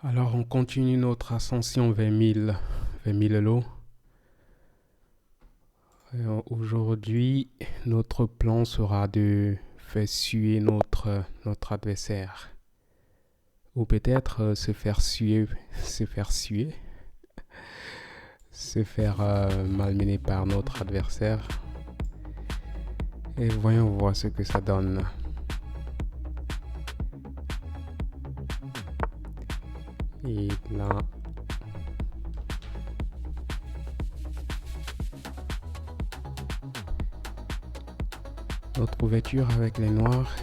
Alors, on continue notre ascension vers 1000 lots. Aujourd'hui, notre plan sera de faire suer notre adversaire. Ou peut-être se faire suer, se faire malmener par notre adversaire. Et voyons voir ce que ça donne. Et là, notre ouverture avec les noirs.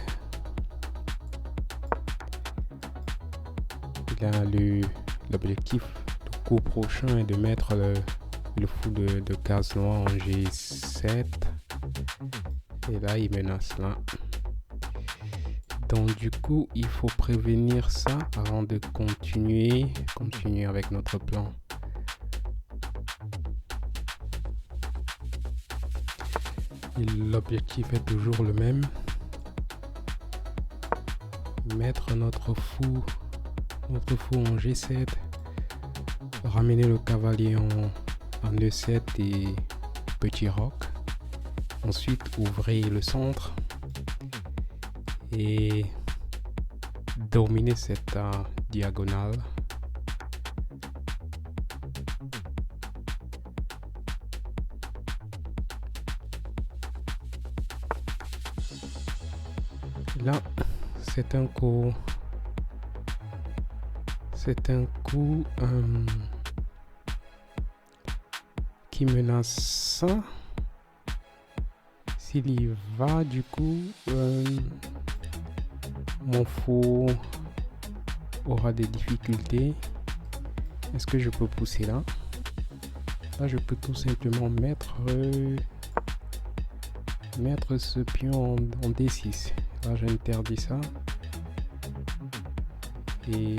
Là, l'objectif du coup prochain est de mettre le fou de case noire en G7. Et là, il menace là. Donc du coup, il faut prévenir ça avant de continuer avec notre plan. Et l'objectif est toujours le même. Mettre notre fou en G7. Ramener le cavalier en E7 et petit roc. Ensuite, ouvrir le centre. Et dominer cette diagonale. Là, c'est un coup qui menace ça. S'il y va, du coup, mon fou aura des difficultés. Est-ce que je peux pousser là? Là, je peux tout simplement mettre ce pion en D6. Là, j'interdis ça. Et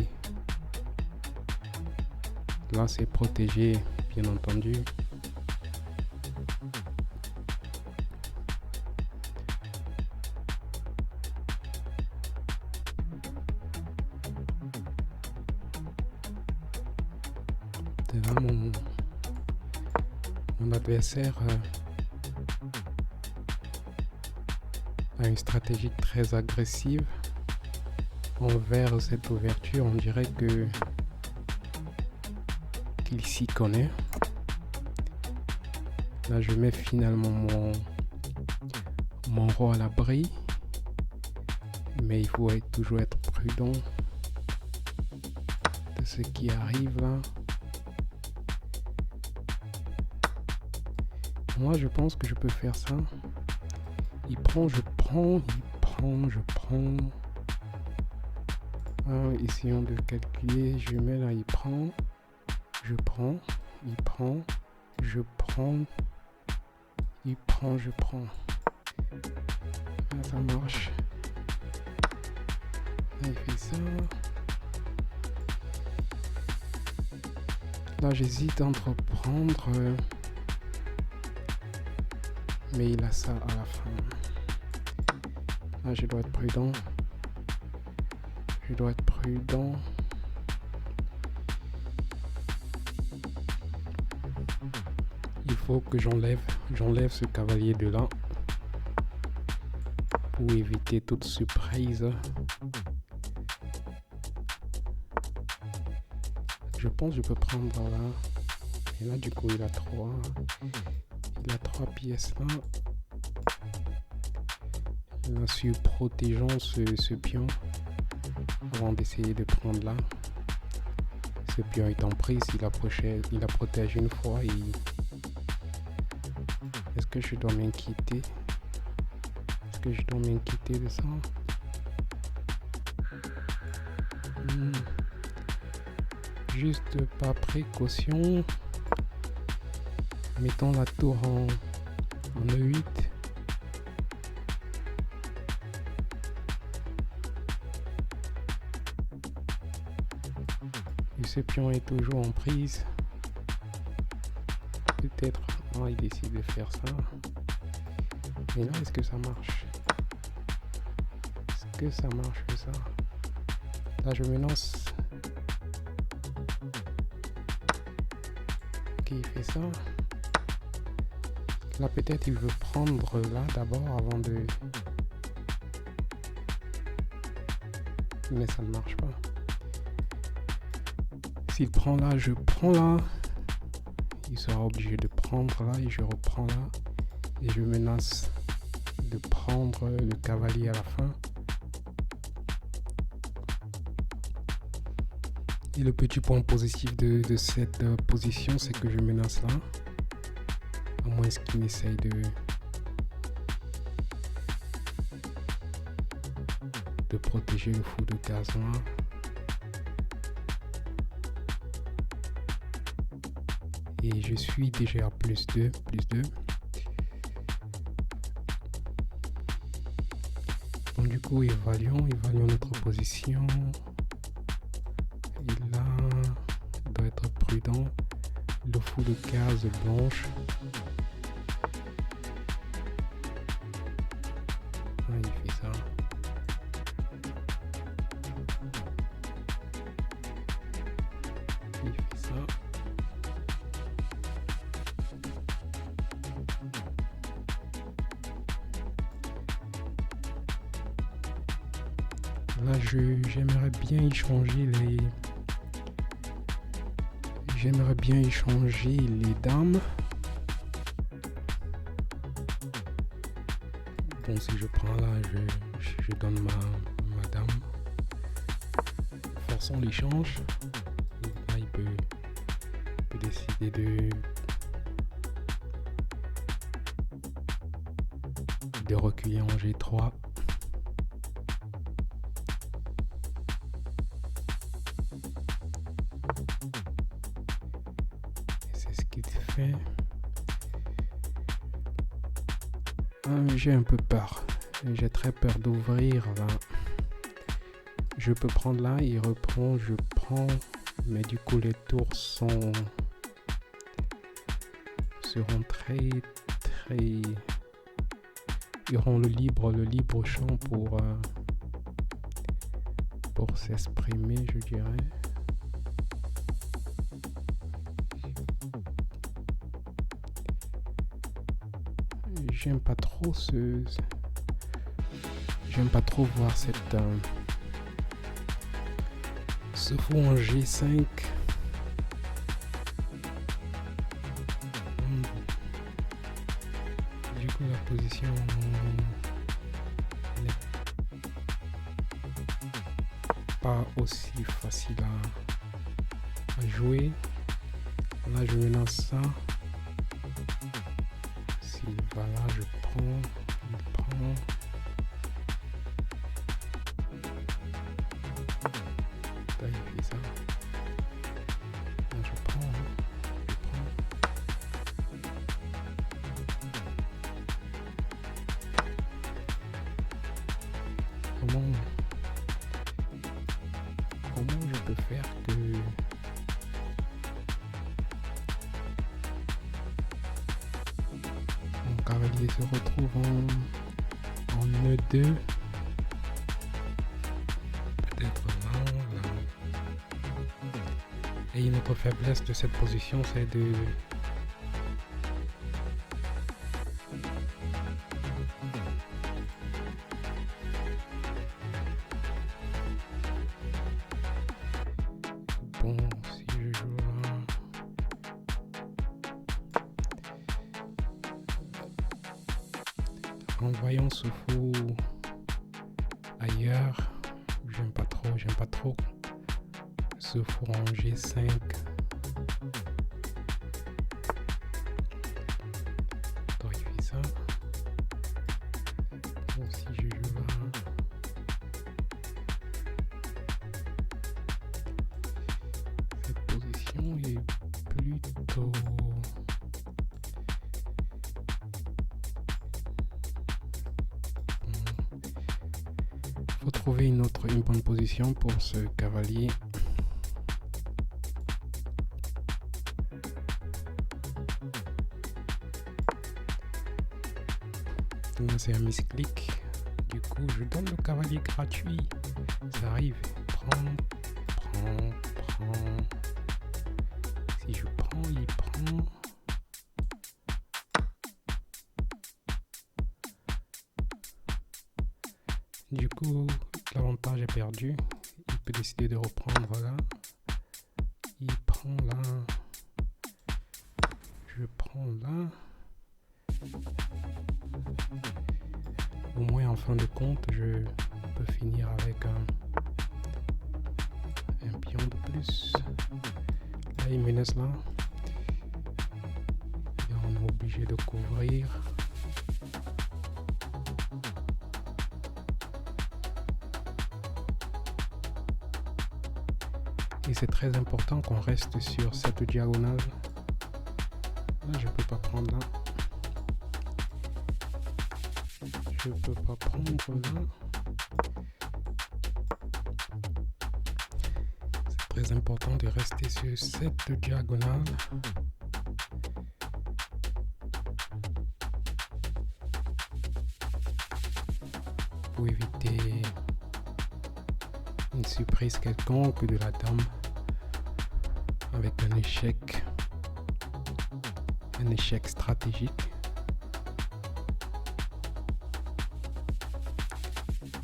là, c'est protégé, bien entendu. Là, mon adversaire a une stratégie très agressive envers cette ouverture. On dirait qu'il s'y connaît. Là, je mets finalement mon roi à l'abri, mais il faut toujours être prudent de ce qui arrive là. Moi, je pense que je peux faire ça. Il prend, je prends, je prends. Essayons de calculer. Je mets là, il prend, je prends, il prend, je prends, il prend, je prends. Là, ça marche. Là, il fait ça. Là, j'hésite entre prendre. Mais il a ça à la fin. Là, je dois être prudent. Il faut que j'enlève ce cavalier de là pour éviter toute surprise. Je pense que je peux prendre là. Et là, du coup, il a 3 pièces là. Là, protégeons ce pion avant d'essayer de prendre là. Ce pion est en prise, il la protège une fois. Est-ce que je dois m'inquiéter? De ça? Juste par précaution. Mettons la tour en E8. Et ce pion est toujours en prise. Peut-être il décide de faire ça. Mais là, est-ce que ça marche? Est-ce que ça marche ça? Là, je me lance Ok, il fait ça. Là, peut-être il veut prendre là d'abord avant de... Mais ça ne marche pas. S'il prend là, je prends là. Il sera obligé de prendre là et je reprends là. Et je menace de prendre le cavalier à la fin. Et le petit point positif de cette position, c'est que je menace là. À moins qu'il n'essaye de protéger le fou de case noire. Et je suis déjà à plus 2. Donc du coup, évaluons notre position. Et là, il doit être prudent. Le fou de case blanche. Ah, il fait ça. Il fait ça. Là, j'aimerais bien échanger les... dames. Bon, si je prends là, je donne ma dame. Forçons l'échange. Là, il peut décider de reculer en G3. C'est ce qu'il fait. J'ai un peu peur. J'ai très peur d'ouvrir là. Je peux prendre là, il reprend, je prends. Mais du coup, les tours seront très... Ils auront le libre champ pour s'exprimer, je dirais. J'aime pas trop voir ce fou en G5. Du coup, la position n'est pas aussi facile à jouer. Là, je menace ça. S'il va là, je prends. Il prend. Là, il fait ça. Là, je prends. Comment je peux faire que mon cavalier se retrouve en E2? Peut-être là. Et une autre faiblesse de cette position, c'est de bon, si je joue là, en voyant ce fou ailleurs, j'aime pas trop ce fou en G5. Attends, il fait ça. Bon, si je joue là, cette position est plutôt... Faut trouver une bonne position pour ce cavalier. C'est un misclick. Du coup, je donne le cavalier gratuit. Ça arrive. Prends. Si je prends, il prend. prend. Du coup, l'avantage est perdu. Il peut décider de reprendre là. Il prend là. Je prends là. Au moins, en fin de compte, je peux finir avec un pion de plus. Là, il me laisse là. Et on est obligé de couvrir. Et c'est très important qu'on reste sur cette diagonale. Là, je peux pas prendre là. Je peux pas prendre là. C'est très important de rester sur cette diagonale. Pour éviter une surprise quelconque de la dame avec un échec stratégique.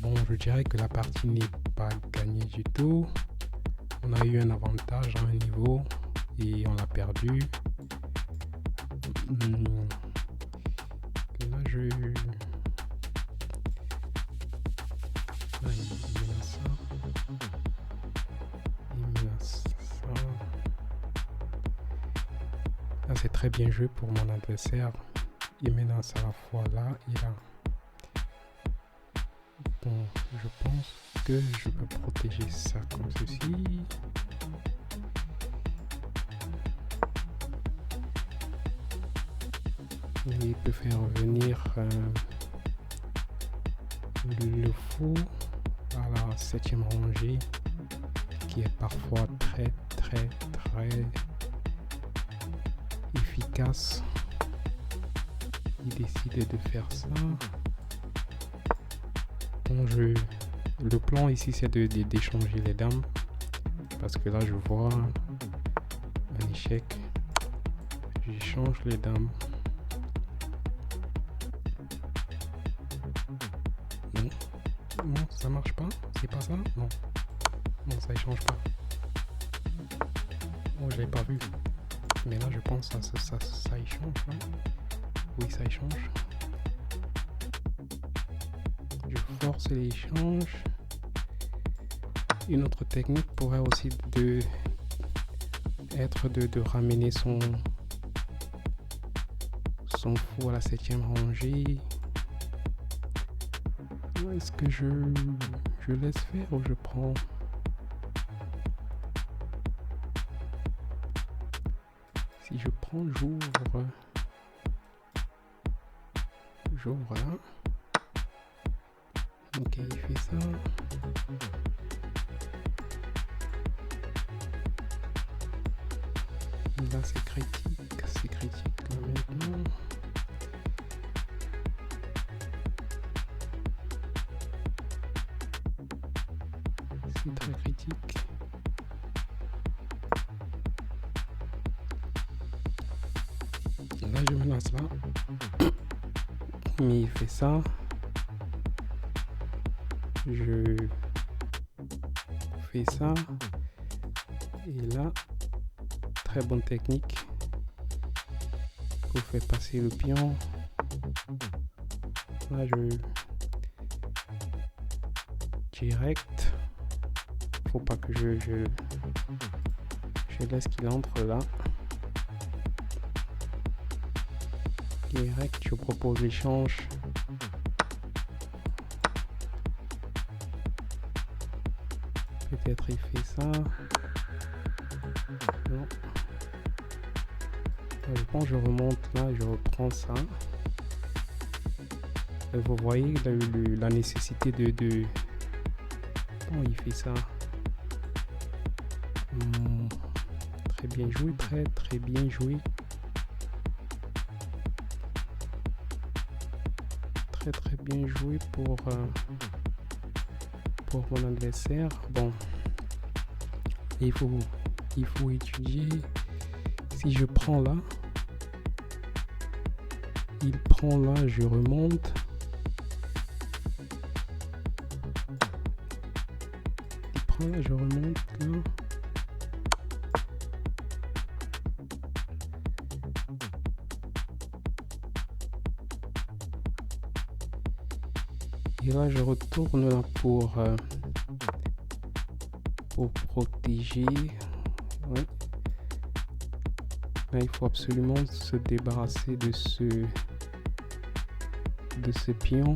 Bon, je dirais que la partie n'est pas gagnée du tout. On a eu un avantage à un niveau et on l'a perdu. Là, il menace ça. Il menace ça. Là, c'est très bien joué pour mon adversaire. Il menace à la fois là et là. Bon, je pense que je peux protéger ça comme ceci. Et il peut faire venir le fou à la 7e rangée, qui est parfois très efficace. Il décide de faire ça. Bon, le plan ici, c'est d'échanger les dames, parce que là je vois un échec. J'échange les dames. Non, ça marche pas. C'est pas ça. Non, ça échange pas. Oh, j'avais pas vu. Mais là, je pense que ça échange. Hein. Oui, ça échange. Je force l'échange. Une autre technique pourrait aussi être de ramener son fou à la 7e rangée. Est-ce que je laisse faire ou je prends? Si je prends, j'ouvre là. Ok, il fait ça. Là, c'est critique là maintenant. C'est très critique. Là, je me lance là. Mais il fait ça. Je fais ça. Et là, très bonne technique. Vous faites passer le pion. Là, direct. Faut pas que je laisse qu'il entre là. Direct, je propose l'échange. Peut-être il fait ça. Non. Je pense que je remonte là, je reprends ça. Et vous voyez la nécessité de... Oh, il fait ça. Très bien joué, très bien joué. Très bien joué pour mon adversaire. Bon, il faut étudier Si je prends là, il prend là, je remonte. Il prend là, je remonte là. Et là, je retourne là pour protéger. Ouais. Là, il faut absolument se débarrasser de ce pion.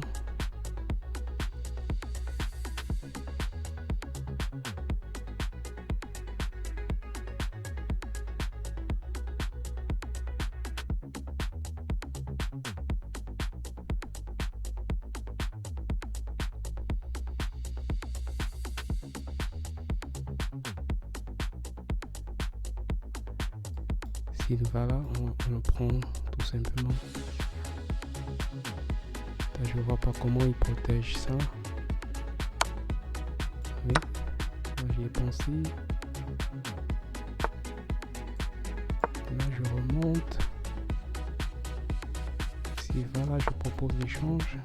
S'il va là, on le prend tout simplement. Là, je vois pas comment il protège ça. Oui, moi j'y ai pensé. Là, je remonte. S'il va là, je propose l'échange.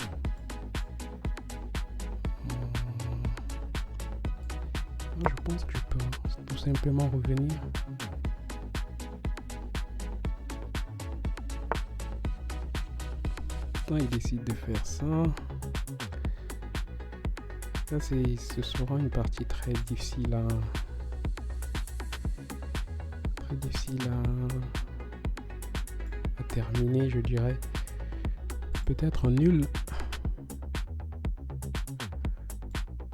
Je pense que je peux tout simplement revenir. Il décide de faire ça. Là, ce sera une partie très difficile à terminer, je dirais. Peut-être un nul.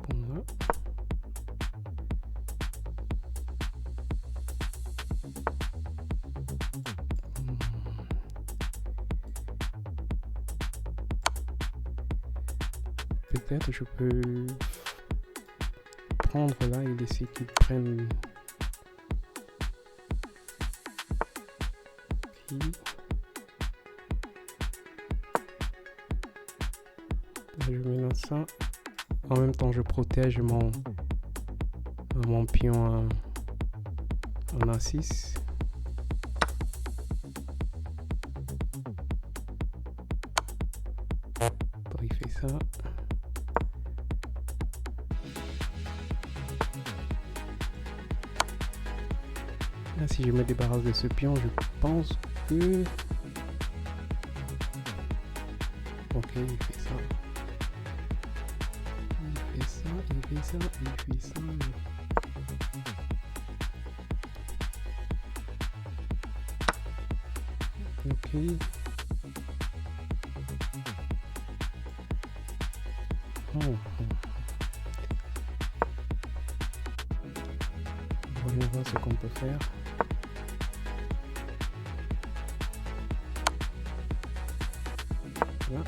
Bon, là. Peut-être je peux prendre là et laisser qu'il prenne. Là, je mélange ça. En même temps, je protège mon pion en A6. Donc, il fait ça. Là, si je me débarrasse de ce pion, je pense que... Ok, il fait ça. Il fait ça, il fait ça, il fait ça. Ok. Voyons voir ce qu'on peut faire. Là.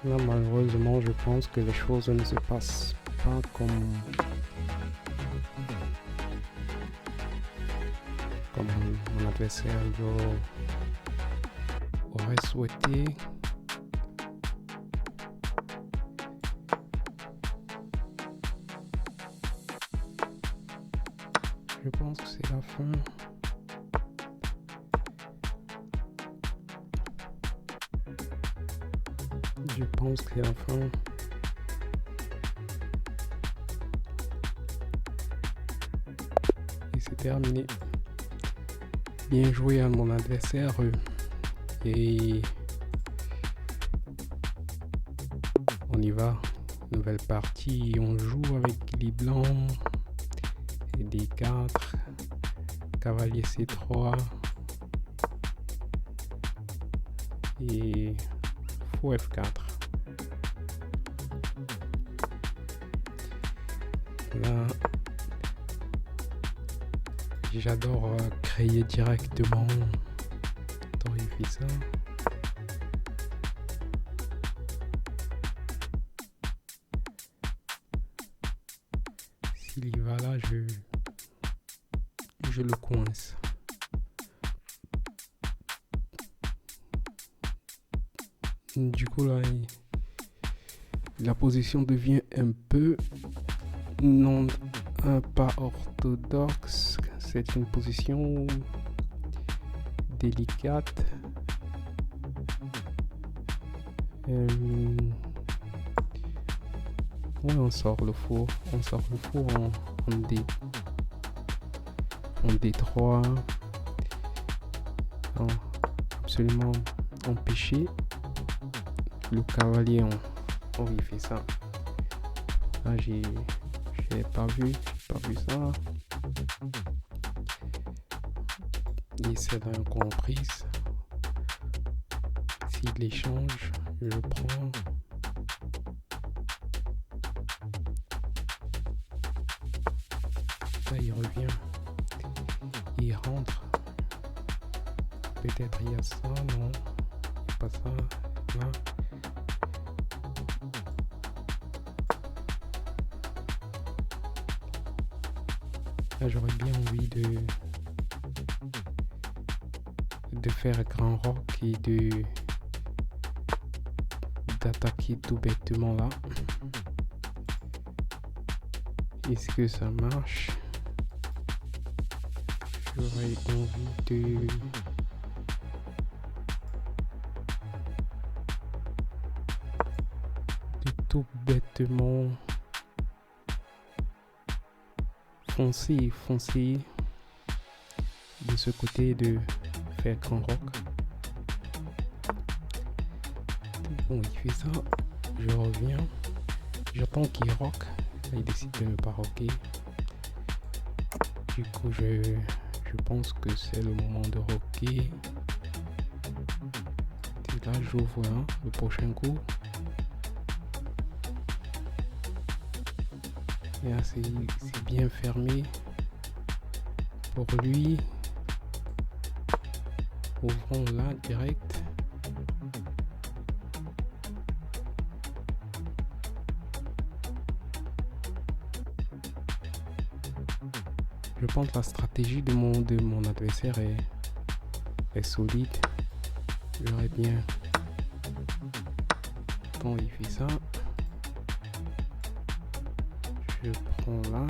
Là, malheureusement, je pense que les choses ne se passent pas comme mon adversaire aurait souhaité. Je pense que c'est la fin. Je pense que c'est la fin. Et c'est terminé. Bien joué à mon adversaire. Et on y va. Nouvelle partie. On joue avec les blancs. Et D4. Cavalier C3. Et fou F4. Là, j'adore créer directement. Attends, il fait ça. s'il y va là, je le coince. Du coup là, la position devient un peu non pas orthodoxe. C'est une position délicate. Oui, on sort le four en détroit, absolument empêché. Le cavalier, il fait ça. Là, j'ai pas vu ça. Et c'est là comprise. S'il échange, je le prends. Là, il revient. Il rentre. Peut-être il y a ça, non. Pas ça. Là. Là, j'aurais bien envie de faire grand rock et d'attaquer tout bêtement là. Est-ce que ça marche? J'aurais envie de tout bêtement foncer de ce côté, de faire grand rock. Bon, il fait ça, je reviens, j'attends qu'il rock. Là, il décide de ne pas rocker. Du coup, je pense que c'est le moment de rocker. Et là, j'ouvre le prochain coup. Et là, c'est bien fermé pour lui. Ouvrons là direct. Je pense que la stratégie de mon adversaire est solide. J'aurais bien. Quand il fait ça, je prends là.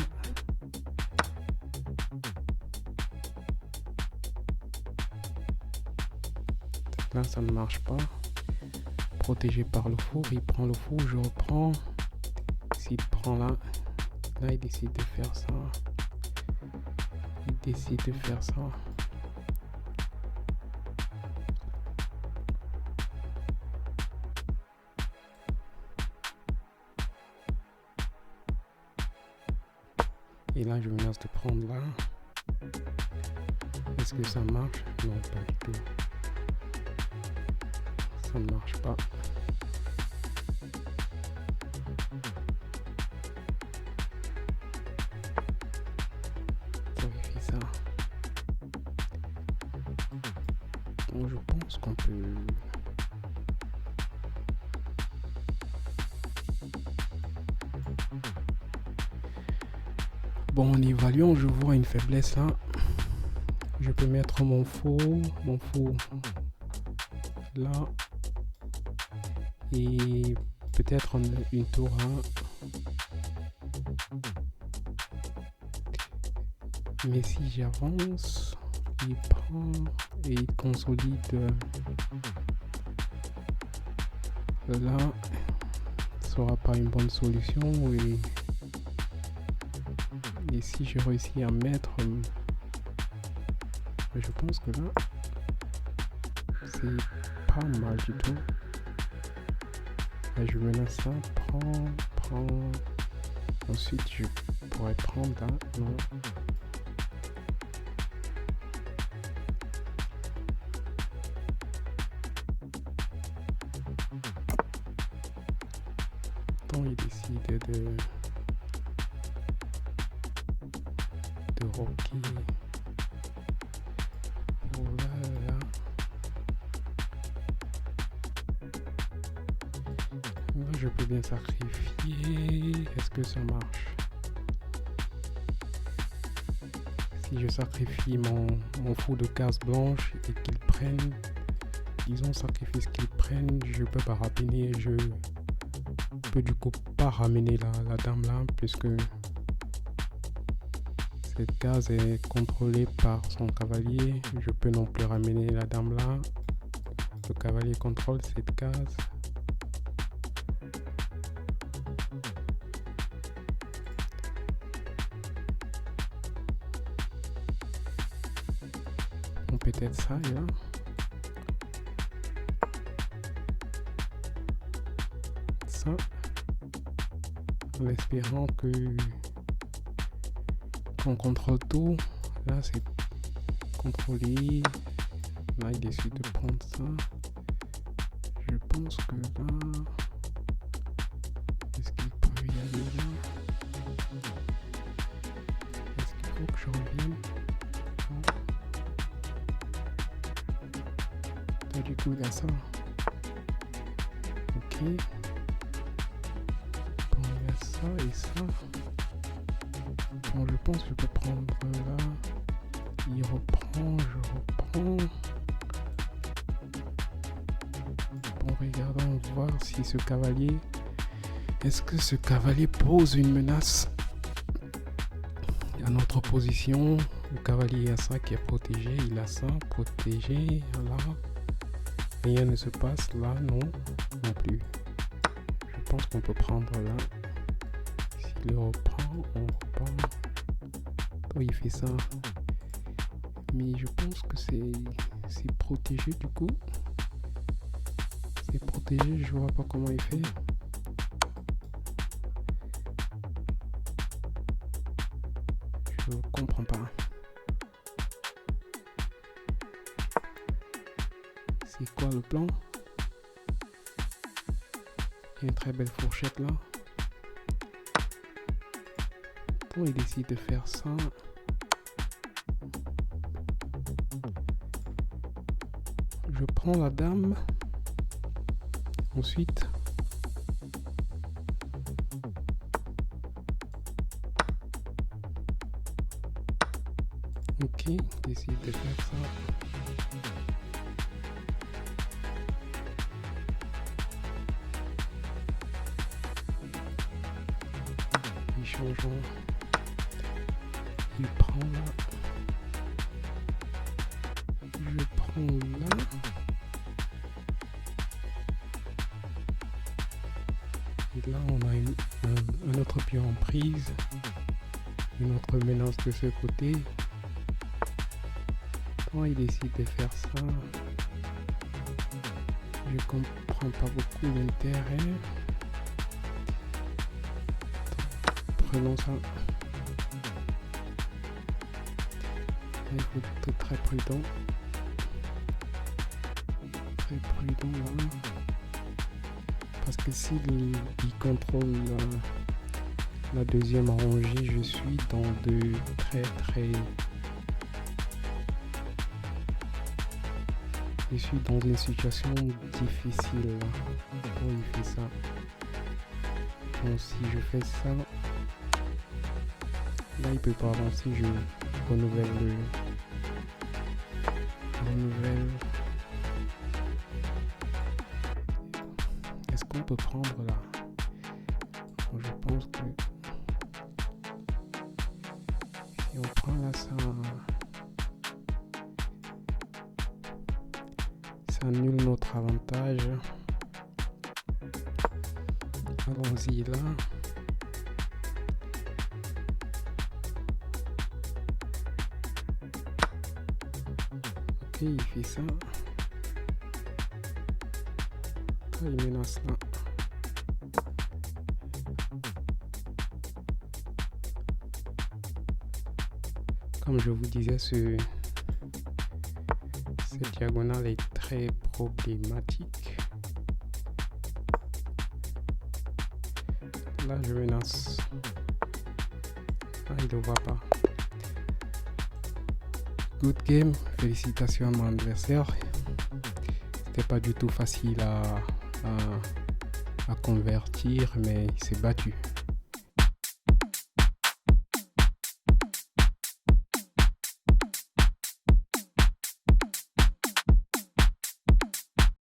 Là, ça ne marche pas. Protégé par le four, il prend le four, je reprends. S'il prend là, il décide de faire ça. Et là, je menace de prendre là. Est-ce que ça marche? Non, pas du tout. Ça ne marche pas. Il fait ça. Donc, je pense qu'on peut... Bon, en évaluant, je vois une faiblesse là. Je peux mettre mon faux là. Et peut-être une tour 1. Mais si j'avance, il prend et il consolide là. Ce sera pas une bonne solution. Et si je réussis à mettre, je pense que là, c'est pas mal du tout. Là, je menace ça, prends. Ensuite, je pourrais prendre là, non. Donc, il décide de rocker pour là. Là, je peux bien sacrifier. Est-ce que ça marche? Si je sacrifie mon fou de cases blanches et qu'ils prennent, ils ont sacrifié ce qu'ils prennent, je peux pas ramener, je peux du coup pas ramener la dame là, puisque cette case est contrôlée par son cavalier. Je peux non plus ramener la dame là. Le cavalier contrôle cette case. Bon, peut-être ça et là. Ça. En espérant qu'on contrôle tout. Là c'est contrôlé. Là il décide de prendre ça. Je pense que là, est-ce qu'il peut y aller là? Est-ce qu'il faut que je revienne? Là, du coup il y a ça. Ok. Bon, il y a ça et ça. Bon, je pense que je peux prendre là. Il reprend, je reprends. Bon, regardons voir si ce cavalier... Est-ce que ce cavalier pose une menace à notre position? Le cavalier a ça qui est protégé. Il a ça protégé. Là, rien ne se passe. Là, non. Non plus. Je pense qu'on peut prendre là. S'il le reprend, on reprend. Oh, il fait ça. Mais je pense que c'est protégé du coup. C'est protégé, je vois pas comment il fait. Je comprends pas. C'est quoi le plan? Il y a une très belle fourchette là. Bon, il décide de faire ça. Je prends la dame. Ensuite, ok, décide de faire ça. Il change. Il prend là. Je prends là. Et là, on a un autre pion en prise, une autre menace de ce côté. Quand il décide de faire ça, je comprends pas beaucoup l'intérêt. Prenons ça. Là, il faut être très prudent. Très prudent là. Parce que s'il contrôle la deuxième rangée, je suis dans de je suis dans une situation difficile. Quand il fait ça. Donc si je fais ça, là il peut pas avancer, je renouvelle Est-ce qu'on peut prendre là? Bon, je pense que si on prend là, ça annule notre avantage. Allons-y là. Ok, il fait ça. Il menace là. Comme je vous disais, cette diagonale est très problématique. Là, je menace. Ah, il ne voit pas. Good game. Félicitations à mon adversaire. C'était pas du tout facile à convertir, mais il s'est battu.